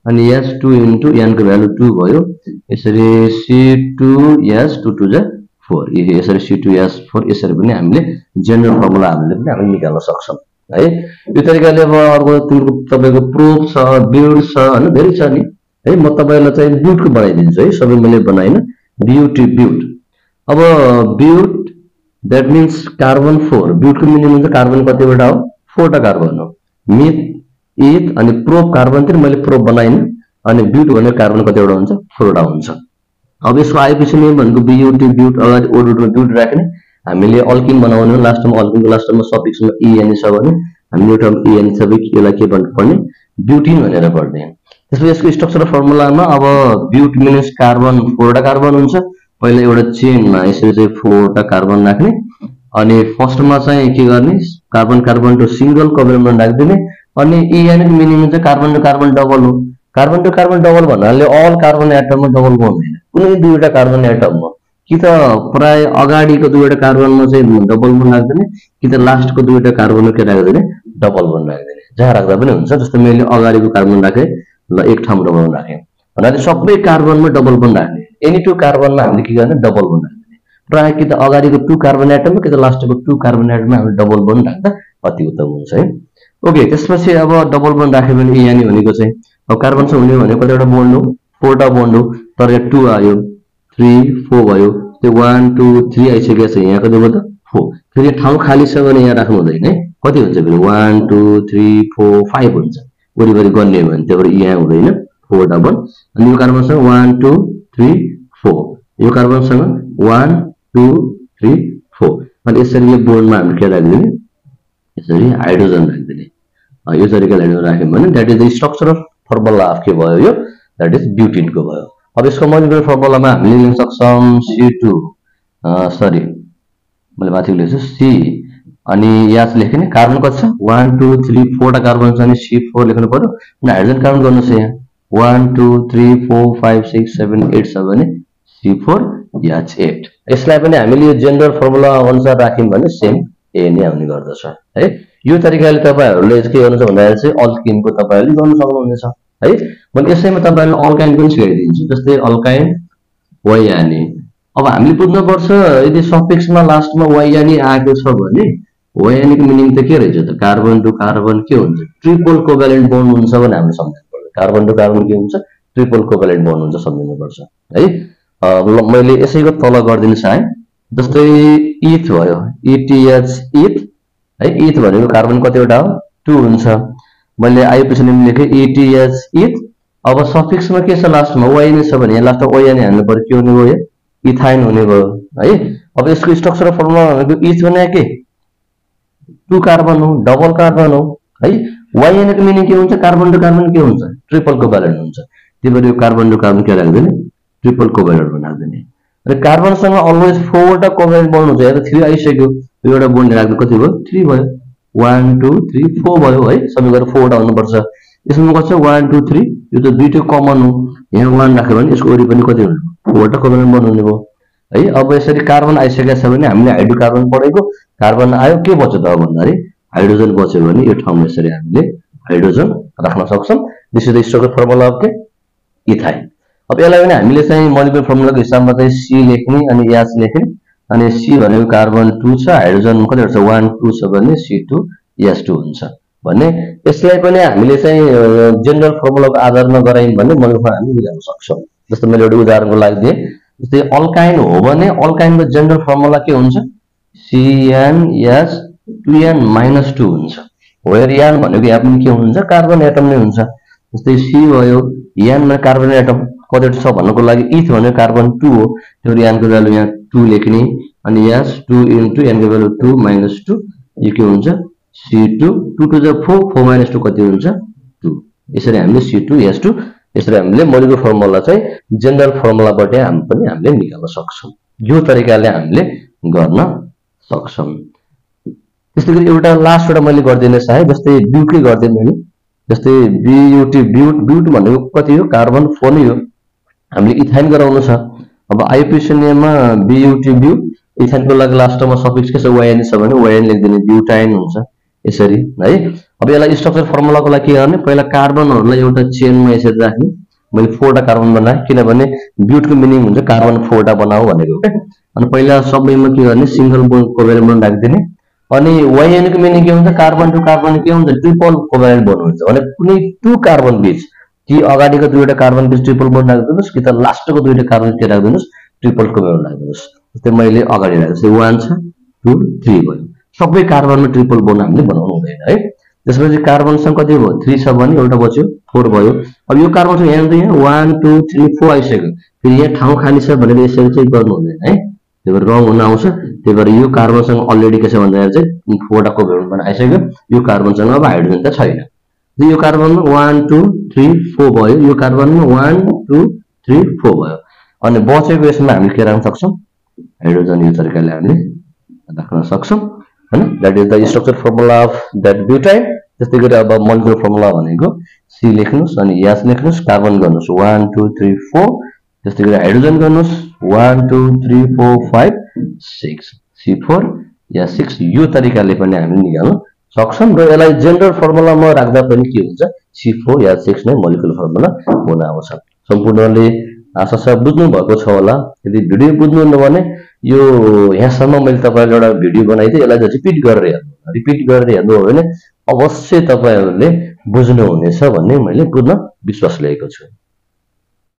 Speaker 1: अनि H2 इन्टु n को भ्यालु 2 भयो। यसरी C2H2 2 जा 4 यसरी C2H4 यसरी पनि हामीले जेनरल फर्मुला हामीले निकाल्न सक्छौं है। यो तरिकाले अब अर्को तपाईको प्रोब छ, ब्युट छ हैन, धेरै छ नि है। म तपाईलाई चाहिँ ब्युटको बनाइदिन्छु है, सबै मैले बनाइन। ब्युट अब ब्युट दैट मीन्स कार्बन 4। ब्युटको मिनिङ हुन्छ कार्बन कतिवटा हो 4 टा कार्बन हो। मिथ इथ अनि प्रोब कार्बन चाहिँ मैले प्रोब बनाइन अनि ब्युट भनेको कार्बन कतिवटा हुन्छ 4 वटा हुन्छ। अब यसको आइपिसी नेम भनेको ब्युट अगाडि ओ रुटमा ब्युट राख्ने। हामीले अल्किन बनाउने लास्टमा अल्किनको लास्टमा सफिक्समा en छ भने हामीले एउटा en सबै यसलाई के भन्नु पर्ने ब्युटिन भनेर पढ्ने। त्यसपछि यसको स्ट्रक्चर फर्मुलामा अब ब्युट मिन्स कार्बन 4 वटा कार्बन हुन्छ। पहिला एउटा चेनमा यसरी चाहिँ 4 वटा कार्बन राख्ने अनि फर्स्टमा चाहिँ के गर्ने carbon carbon to single covalent राख्दिने अनि en को मिनिङ चाहिँ कार्बन टु कार्बन डबल हो। कार्बन टु कार्बन डबल भन्नाले अल कार्बन एटममा डबल बन्ड होइन, कुनै दुईवटा कार्बन एटममा कि त प्राय अगाडिको दुईवटा कार्बनमा चाहिँ डबल बन्ड राख्दिने कि त लास्टको दुईवटा कार्बनमा के राख्दिने डबल बन्ड राख्दिने। जहाँ राख्दा पनि हुन्छ। जस्तो मैले अगाडिको कार्बन राखे ल एक ठाउँमा डबल बन्ड राखे भन्नाले सबै कार्बनमा डबल बन्ड राख्ने। एनी 2 कार्बनमा हामीले के गर्ने डबल बन्ड राख्दिने। प्राय कि त अगाडिको 2 कार्बन एटममा कि त लास्टको 2 कार्बन एटममा हामीले डबल बन्ड राख्दा अति उत्तम हुन्छ है। ओके, त्यसपछि अब डबल बन्ड राख्यो भने en भनेको चाहिँ अब कार्बनसँग हुने भनेको कतिवटा बन्ड हो 4 टा बन्ड हो। तर यहाँ 2 आयो 3 4 भयो। त्यो 1 2 3 आइसकेको छ, यहाँ कति भयो त 4। फेरि ठाउँ खाली छ भने यहाँ राख्नु हुँदैन है। कति हुन्छ फेरि 1 2 3 4 5 हुन्छ वरिपरि गर्ने हो भने। त्यही भएर यहाँ हुँदैन 4 टा बन्ड। अनि यो कार्बनसँग 1 2 3 4 यो कार्बनसँग 1 2 3 4 अनि यसरी यो बोन्डमा हामी के राख्दिने यसरी हाइड्रोजन राख्दिने। यो तरिकाले हाइड्रोजन राख्यौं भने that is the structural formula of के भयो यो दैट इज ब्युटिन को भयो। अब यसको मोलिकुलर फर्मुलामा हामीले लेख्न सक्छौं C2 सरी मैले माथि लेख्छु C अनि यास लेख्ने कार्बन कति छ 1 2 3 4 टा कार्बन छ अनि C4 लेख्नु पर्यो। अनि हाइड्रोजन काउन्ट गर्नुस् यहाँ 1 2 3 4 5 6 7 8 छ भने C4H8। यसलाई पनि हामीले यो जेनरल फर्मुला अनुसार राख्यौं भने सेम ए नै आउने गर्दछ है। यो तरिकाले तपाईहरुले के गर्नुहुन्छ भन्दाखेरि चाहिँ अल्किनको तपाईहरुले गर्न सक्नुहुनेछ है। मैले यसैमा तपाईहरुले अल्काइन पनि सिकाइदिन्छु। जस्तै अल्काइन वायानी। अब हामीले बुझ्नुपर्छ यदि सफिक्समा लास्टमा वायानी आएको छ भने वायानीको मिनिङ त के रहेछ त कार्बन टु कार्बन के हुन्छ ट्रिपल कोभ्यालेन्ट बन्ड हुन्छ भने हामीले सम्झनु पर्छ। कार्बन टु कार्बन के हुन्छ ट्रिपल कोभ्यालेन्ट बन्ड हुन्छ सम्झनु पर्छ है। मैले यसैको तल गर्दिनुस् है। जस्तै इथ भयो ETH इथ है। इथ भनेको कार्बन कतिवटा हो 2 हुन्छ। मैले आइपछि नेम लेखे ETH इथ। अब सफिक्समा के छ लास्टमा वाइन छ भने यहाँ लास्टमा वाइन हाल्नु पर्यो के हुने भयो इथाइन हुने भयो है। अब यसको स्ट्रक्चर फर्मुला भनेको इथ भने के 2 कार्बन हो डबल कार्बन हो है। वाइन को मिनिङ के हुन्छ कार्बन टु कार्बन के हुन्छ ट्रिपल कोभ्यालेन्ट हुन्छ। त्यही भएर यो कार्बन टु कार्बन के राख्दिने ट्रिपल कोभ्यालेन्ट बनाइदिने। र कार्बनसँग अलवेज 4 वटा कोभ्यालेन्ट बन्ड हुन्छ। यहाँ 3 आइसक्यो एउटा बन्ड राख्दा कति भयो 3 भयो 1 2 3 4 भयो है। सबै गरेर 4 वटा हुनुपर्छ। यसमा कति छ 1 2 3 यो त दुईटै कमन हो। यहाँ 1 राख्यो भने यसको वरिपरि कति हुन्छ 4 वटा कोभ्यालेन्ट बन्ड हुने भयो है। अब यसरी कार्बन आइसकेको छ भने हामीले हाइड्रोकार्बन पढेको कार्बन आयो के बच्यो त भन्दाखेरि हाइड्रोजन बच्यो भने यो ठाउँमा यसरी हामीले हाइड्रोजन राख्न सक्छौं। This is the structure formula of के इथाइन। अब यसलाई पनि हामीले चाहिँ मोलिकुलर फर्मुलाको हिसाबमा चाहिँ C लेख्ने अनि H लेख्ने अनि C भनेको कार्बन 2 छ हाइड्रोजन कतिवटा छ 1 2 छ भने C2H2 हुन्छ भन्ने। यसलाई पनि हामीले चाहिँ जेनरल फर्मुलाको आधारमा गरायौं भने मोलिकुलर हामी मिलाउन सक्छौं। जस्तो मैले एउटा उदाहरणको लागि दिए जस्तै अल्काइन हो भने अल्काइनको जेनरल फर्मुला के हुन्छ CnH2n-2 हुन्छ वेयर यान भनेको यहाँ पनि के हुन्छ कार्बन एटम नै हुन्छ जस्तै सी भयो यानमा कार्बन एटम कतिवटा छ भन्नको लागि इथ भनेको कार्बन 2 हो त्यो यानको भ्यालु यहाँ 2 लेख्ने अनि यस 2 इन्टु यानको भ्यालु 2 माइनस 2 यो के हुन्छ C2 2 to the 4 4 minus 2 कति हुन्छ 2 यसरी हामीले C2 S2 यसरी हामीले मोलिकुलर फर्मुला चाहिँ जनरल फर्मुलाबाट हामीले निकाल्न सक्छौं यो तरिकाले हामीले गर्न सक्छौं त्यसैगरी एउटा लास्ट एउटा मैले गर्दिने है जस्तै ब्युटले गर्दिने नि जस्तै ब्युट भनेको कति हो कार्बन 4 नै हो हामीले इथाइन गराउनु छ अब आइयुपिएसिएनमा ब्युट इथाइनको लागि लास्टमा सफिक्स के छ YN छ भने YN लेख्दिने ब्युटाइन हुन्छ यसरी है अब यसलाई स्ट्रक्चर फर्मुलाको लागि के गर्ने पहिला कार्बनहरुलाई एउटा चेनमा यसरी राख्ने मैले 4 टा कार्बन बनाए किनभने ब्युटको मिनिङ हुन्छ कार्बन 4 टा बनाऊ भनेको अनि पहिला सबैमा के गर्ने सिंगल बोन्ड कोभ्यालेन्ट बोन्ड राख्दिने अनि YN को मिनिङ के हुन्छ कार्बन टु कार्बन के हुन्छ ट्रिपल कोभ्यालेन्ट बोन्ड हुन्छ भने कुनै 2 कार्बन बीच कि अगाडिको दुईटा कार्बन बीच ट्रिपल बोन्ड राख्दिनुस् कि त लास्टको दुईटा कार्बन के राख्दिनुस् ट्रिपल कोभ्यालेन्ट राख्दिनुस् जस्तै मैले अगाडि राखेको 1 छ 2 3 भयो सबै कार्बनमा ट्रिपल बोन्ड हामीले बनाउनु हुँदैन है त्यसपछि कार्बनसँग कति भयो 3 छ भने एउटा बच्यो 4 भयो अब यो कार्बन चाहिँ यहाँ 1 2 3 4 आइसक्यो फेरि यहाँ ठाउँ खाली छ भनेर यसरी चाहिँ गर्नु हुँदैन है त्यही भएर रङ हुन आउँछ त्यही भएर यो कार्बनसँग अलरेडी के छ भन्दा चाहिँ 4 टा कोभ्यालेन्ट बन्द आइसक्यो यो कार्बनसँग अब हाइड्रोजन त छैन यो कार्बनमा 1 2 3 4 भयो यो कार्बनमा 1 2 3 4 भयो अनि बचेको यसमा हामीले के राख्न सक्छौं हाइड्रोजन यो तरिकाले हामीले राख्न सक्छौं हैन that is the structure formula of that butyne जस्तै गरी अब मोलिकुलर फर्मुला भनेको C लेख्नुस् अनि S लेख्नुस् कार्बन गर्नुस् 1 2 3 4 जस्तै गरी हाइड्रोजन गर्नुस् 1 2 3 4 5 6 C4 या 6 यो तरिकाले पनि हामी निकाल्न सक्छौं र यसलाई जनरल फर्मुलामा राख्दा पनि के हुन्छ C4 या 6 नै मोलिकुलर फर्मुला हुन आउँछ सम्पूर्णले आशा छ बुझ्नु भएको छ होला यदि भिडियो बुझ्नुहुन्न भने यो यहाँसम्म मैले तपाईहरुलाई एउटा भिडियो बनाइदिए यसलाई रिपिट गरेर हेर्नु हो भने अवश्य तपाईहरुले बुझ्नु हुनेछ भन्ने मैले पूर्ण विश्वास लिएको छु